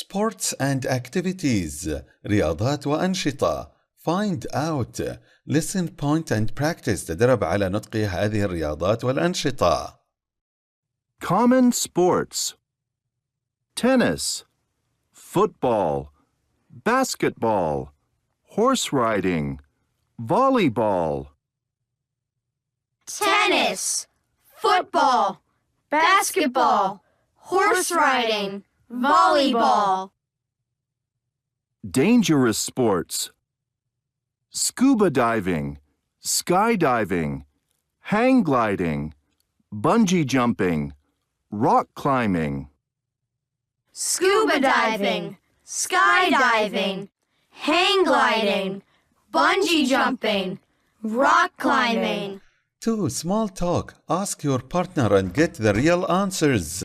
Sports and activities. رياضات وأنشطة. Find out. Listen, point and practice. تدرب على نطق هذه الرياضات والأنشطة. Common sports. Tennis, football, basketball, horse riding, volleyball. Tennis, football, basketball, horse riding, volleyball. Dangerous sports. Scuba diving, skydiving, hang gliding, bungee jumping, rock climbing. Scuba diving, skydiving, hang gliding, bungee jumping, rock climbing. 2. Small talk. Ask your partner and get the real answers.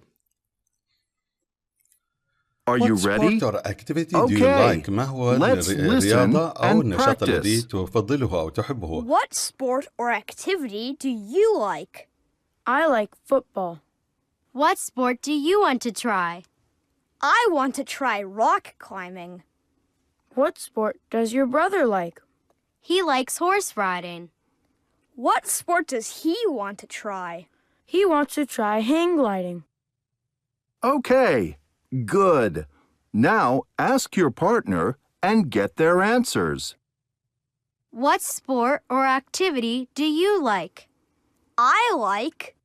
Are you ready? What sport or activity do you like? ما هو الرياضة أو النشاط الذي تفضله أو تحبه؟ What sport or activity do you like? I like football. What sport do you want to try? I want to try rock climbing. What sport does your brother like? He likes horse riding. What sport does he want to try? He wants to try hang gliding. Okay, good. Now ask your partner and get their answers. What sport or activity do you like? I like.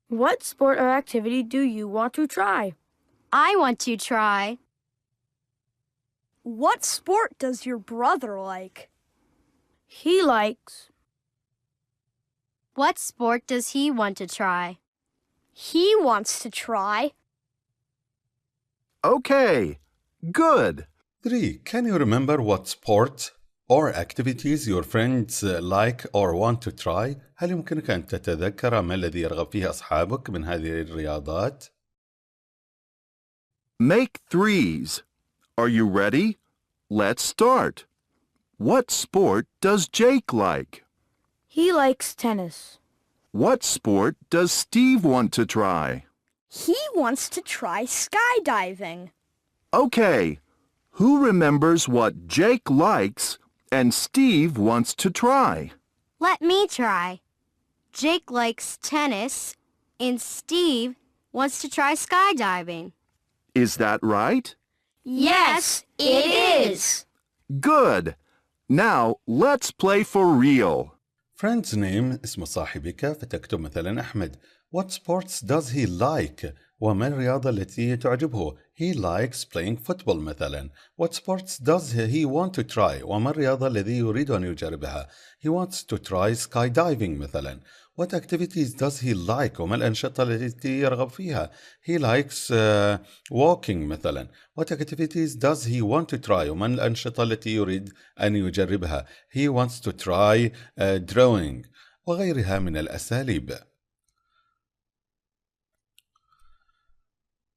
What sport or activity do you want to try? I want to try. What sport does your brother like? He likes. What sport does he want to try? He wants to try. Okay, good. 3. Can you remember what sport or activities your friends like or want to try? هل يمكنك أن تتذكر ما الذي يرغب فيه أصحابك من هذه الرياضات؟ Make threes. Are you ready? Let's start. What sport does Jake like? He likes tennis. What sport does Steve want to try? He wants to try skydiving. Okay, who remembers what Jake likes and Steve wants to try? Let me try. Jake likes tennis and Steve wants to try skydiving. Is that right? Yes, it is. Good. Now let's play for real. Friend's name اسم صاحبك فتكتب مثلا أحمد. What sports does he like? وما الرياضة التي تعجبه؟ He likes playing football مثلا. What sports does he want to try? وما الرياضة التي يريد أن يجربها؟ He wants to try skydiving مثلا. What activities does he like? وما الأنشطة التي يرغب فيها؟ He likes walking مثلا. What activities does he want to try? وما الأنشطة التي يريد أن يجربها؟ He wants to try drawing وغيرها من الأساليب.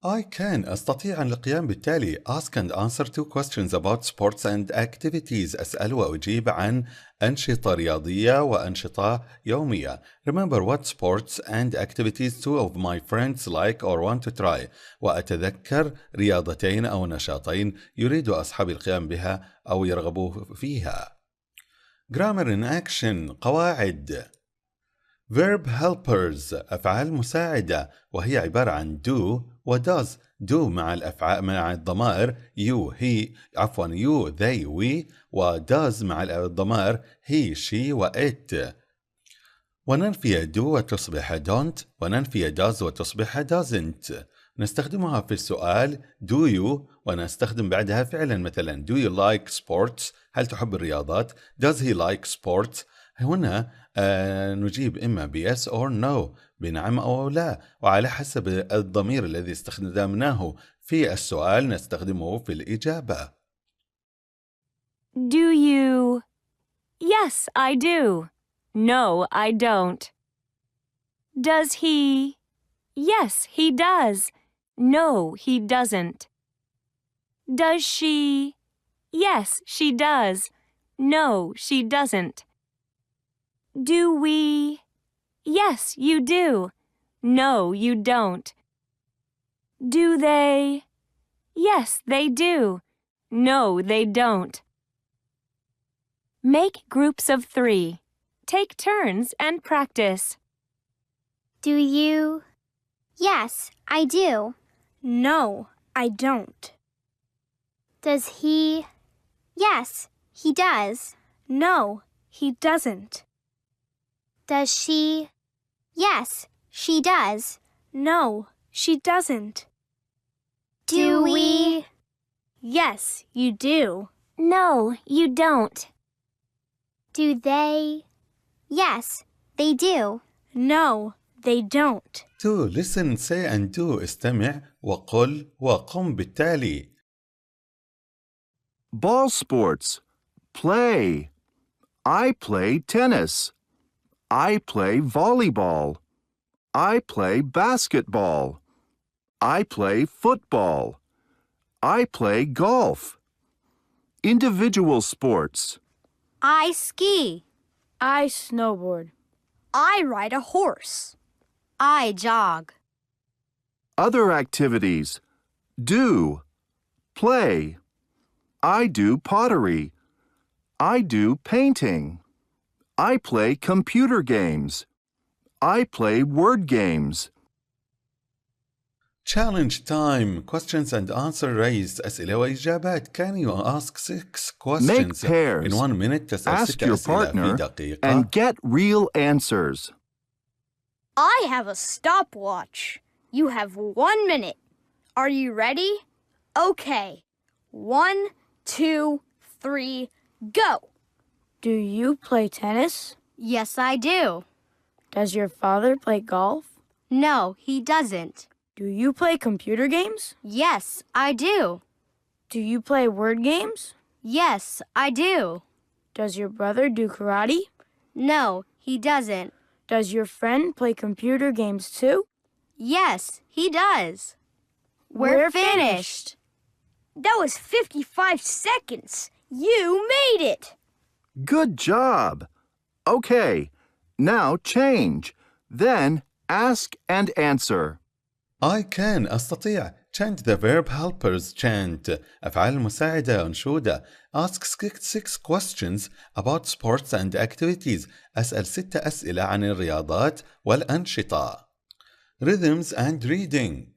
أستطيع القيام بالتالي. Ask and answer 2 questions about sports and activities. أسأل وأجيب عن أنشطة رياضية وأنشطة يومية. Remember what sports and activities 2 of my friends like or want to try. وأتذكر رياضتين أو نشاطين يريد أصحابي القيام بها أو يرغبوا فيها. Grammar in action. قواعد. Verb helpers. أفعال مساعدة وهي عبارة عن do و does. do مع الضمائر you they we و does مع الضمائر he she و it. وننفي do وتصبح don't وننفي does وتصبح doesn't. نستخدمها في السؤال do you ونستخدم بعدها فعلا مثلا do you like sports؟ هل تحب الرياضات؟ does he like sports؟ هنا نجيب إما ب yes or no بنعم أو لا وعلى حسب الضمير الذي استخدمناه في السؤال نستخدمه في الإجابة. Do you? Yes, I do. No, I don't. Does he? Yes, he does. No, he doesn't. Does she? Yes, she does. No, she doesn't. Do we? Yes, you do. No, you don't. Do they? Yes, they do. No, they don't. Make groups of 3. Take turns and practice. Do you? Yes, I do. No, I don't. Does he? Yes, he does. No, he doesn't. Does she? Yes, she does. No, she doesn't. Do we? Yes, you do. No, you don't. Do they? Yes, they do. No, they don't. 2. Listen, say and do. استمع وقل وقم بالتالي. Ball sports. Play. I play tennis. I play volleyball. I play basketball. I play football. I play golf. Individual sports. I ski. I snowboard. I ride a horse. I jog. Other activities. Do. Play. I do pottery. I do painting. I play computer games. I play word games. Challenge time. Questions and answer raised. أسئلة وإجابات. Can you ask 6 Make questions pairs. in 1 minute? تسأل Ask 6 your أسئلة في partner دقيقة. and get real answers. I have a stopwatch. You have 1 minute. Are you ready? Okay. 1, 2, 3, go. Do you play tennis? Yes, I do. Does your father play golf? No, he doesn't. Do you play computer games? Yes, I do. Do you play word games? Yes, I do. Does your brother do karate? No, he doesn't. Does your friend play computer games too? Yes, he does. We're finished. That was 55 seconds. You made it. Good job. Okay, now change. Then ask and answer. I can. أستطيع. Chant the verb helpers. Chant. أفعال المساعدة. أنشودة. Ask 6 questions about sports and activities. أسأل 6 أسئلة عن الرياضات والأنشطة. Rhythms and reading.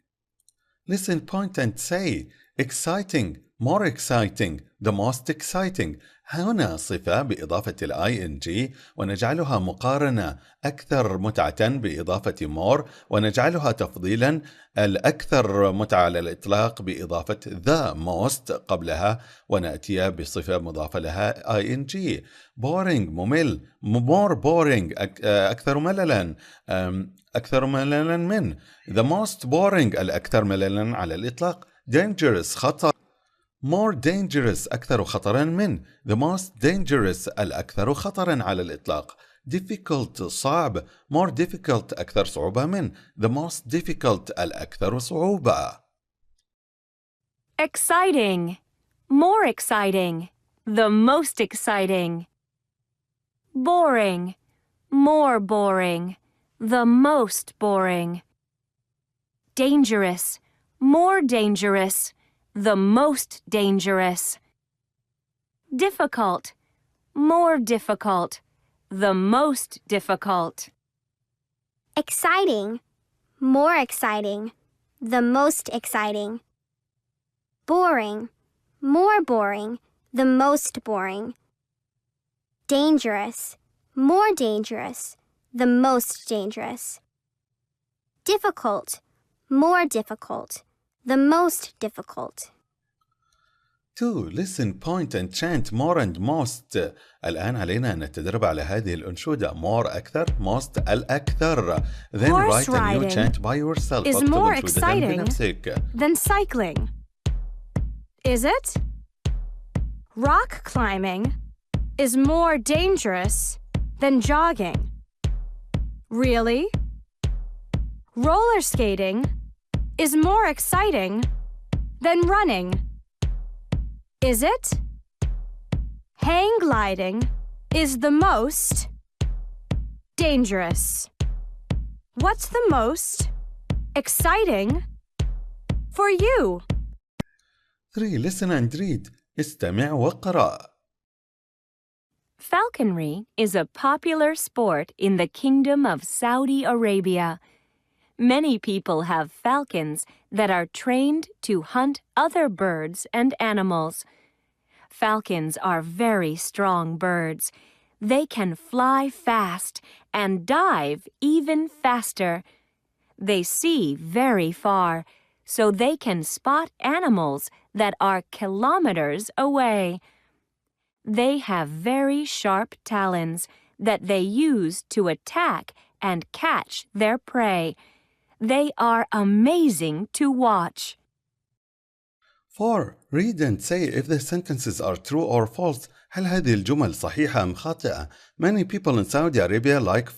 Listen, point and say. Exciting. More exciting. The most exciting. هنا صفة بإضافة ing ونجعلها مقارنة. أكثر متعة بإضافة more ونجعلها تفضيلا. الأكثر متعة على الإطلاق بإضافة the most قبلها ونأتي بصفة مضافة لها ing. boring ممل. more boring أكثر مللا. أكثر مللا من. the most boring الأكثر مللا على الإطلاق. dangerous خطر. more dangerous أكثر خطرا من. the most dangerous الأكثر خطرا على الإطلاق. difficult صعب. more difficult أكثر صعوبة من. the most difficult الأكثر صعوبة. Exciting. More exciting. The most exciting. Boring. More boring. The most boring. Dangerous. More dangerous. The most dangerous. Difficult. More difficult. The most difficult. Exciting. More exciting. The most exciting. Boring. More boring. The most boring. Dangerous. More dangerous. The most dangerous. Difficult. More difficult. The most difficult. 2. Listen, point and chant more and most. الآن علينا أن نتدرب على هذه الأنشودة. more أكثر. most الأكثر. Then Horse write a new riding chant by yourself. is اكتب more أنشودة exciting بنفسك. than cycling. Is it? Rock climbing is more dangerous than jogging. Really? Roller skating is more exciting than running. Is it? Hang gliding is the most dangerous. What's the most exciting for you? 3. Listen and read. استمع وقرأ. Falconry is a popular sport in the Kingdom of Saudi Arabia. Many people have falcons that are trained to hunt other birds and animals. Falcons are very strong birds. They can fly fast and dive even faster. They see very far, so they can spot animals that are kilometers away. They have very sharp talons that they use to attack and catch their prey. They are amazing to watch. 4. Read and say if the sentences are true or false. هل هذه الجمل صحيحة أم خاطئة؟ Many people in Saudi Arabia like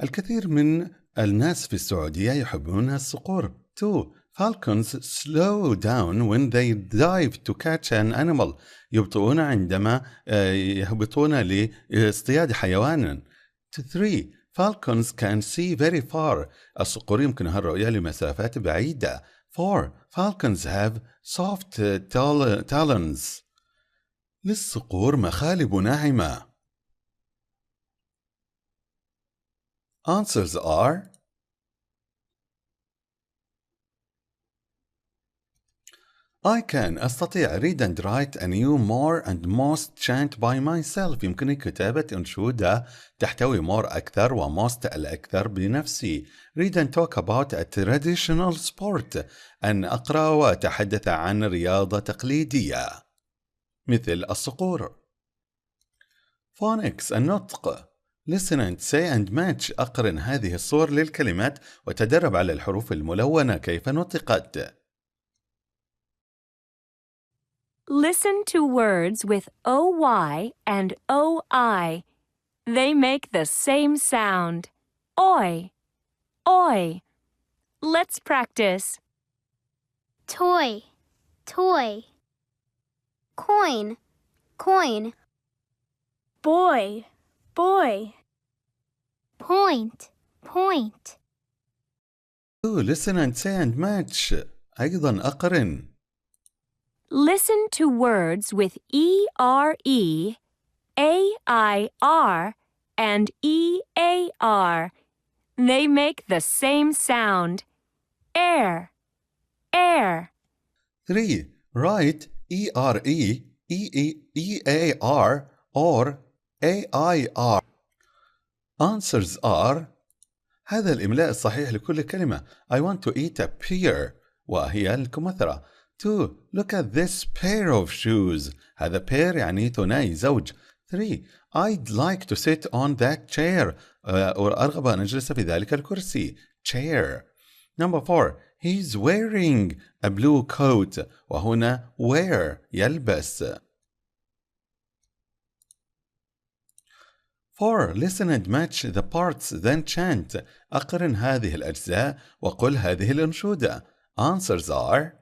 الكثير من الناس في السعودية يحبون الصقور. 2. Falcons slow down when they dive to catch an animal. يبطئون عندما يهبطون لاصطياد حيوان. 3. Falcons can see very far. الصقور يمكنها الرؤية لمسافات بعيدة. 4. Falcons have soft talons. للصقور مخالب ناعمة. Answers are: I can أستطيع read and write a new more and most chant by myself. يمكنني كتابة أنشودة تحتوي more أكثر و most الأكثر بنفسي. Read and talk about a traditional sport. أن أقرأ وأتحدث عن رياضة تقليدية مثل الصقور. Phonics النطق. Listen and say and match. أقرن هذه الصور للكلمات وتدرب على الحروف الملونة كيف نطقت. Listen to words with OY and OI. They make the same sound. Oi, oi. Let's practice. Toy, toy. Coin, coin. Boy, boy. Point, point. Listen and say and match. أيضا أقرن. Listen to words with ERE, AIR, and EAR. They make the same sound. Air, air. 3. Write ERE, EAR, or AIR. Answers are: هذا الإملاء الصحيح لكل كلمة. I want to eat a pear وهي الكمثرى. 2. Look at this pair of shoes. هذا pair يعني ثنائي زوج. 3. I'd like to sit on that chair. أرغب أن أجلس في ذلك الكرسي. Chair. Number 4. He's wearing a blue coat. وهنا wear يلبس. 4. Listen and match the parts then chant. أقرن هذه الأجزاء وقل هذه الأنشودة. Answers are: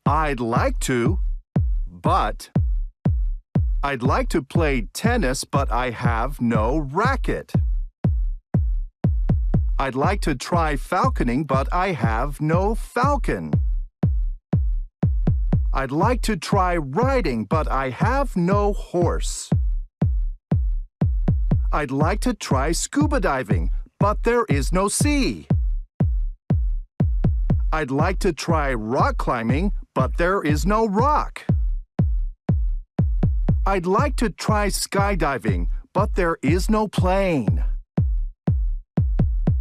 I'd like to, but. I'd like to play tennis, but I have no racket. I'd like to try falconing, but I have no falcon. I'd like to try riding, but I have no horse. I'd like to try scuba diving, but there is no sea. I'd like to try rock climbing, but there is no rock. I'd like to try skydiving, but there is no plane.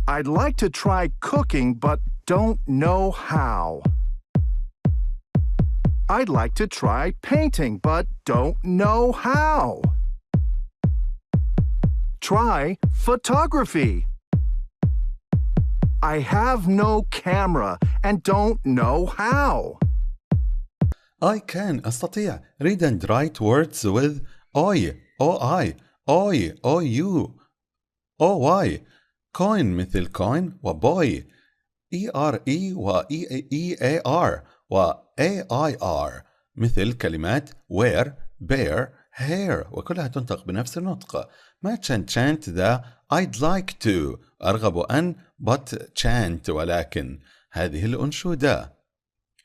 I'd like to try cooking, but don't know how. I'd like to try painting, but don't know how. Try photography. I have no camera and don't know how. I can أستطيع. Read and write words with OI, OI, OI, OU, OY. coin مثل coin وboy. ERE و EAR و AIR مثل كلمات wear, bear, hair وكلها تنطق بنفس النطق. match and chant ذا I'd like to أرغب أن but chant ولكن هذه الأنشودة.